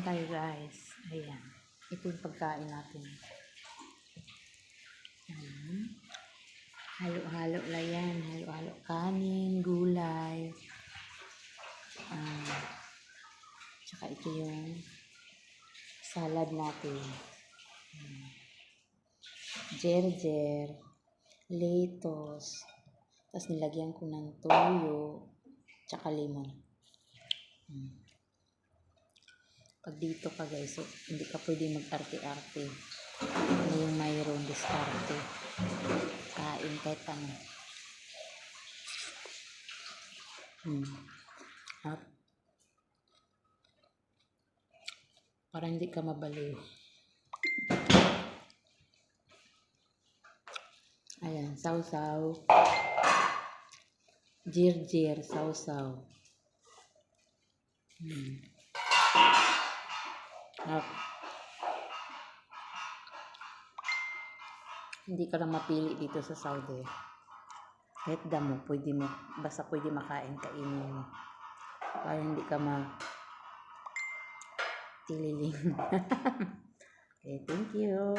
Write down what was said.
tayo guys. Ayan. Ito yung pagkain natin. Halo-halo lang yan. Halo-halo kanin, gulay. Tsaka ito yung salad natin. Jer-jer, lettuce. Tapos nilagyan ko ng toyo, tsaka lemon. Pag dito ka guys, so, hindi ka pwede mag-arte-arte. Ano yung mayroon diskarte. Kain kahit ano. At para hindi ka mabaliw. Ayan, sausaw. Jir-jir, sausaw. At hindi ka lang mapili dito sa Saudi. Kahit damo, pwede mo. Basta pwede makain, kainin mo. Para hindi ka tililing. Okay, thank you.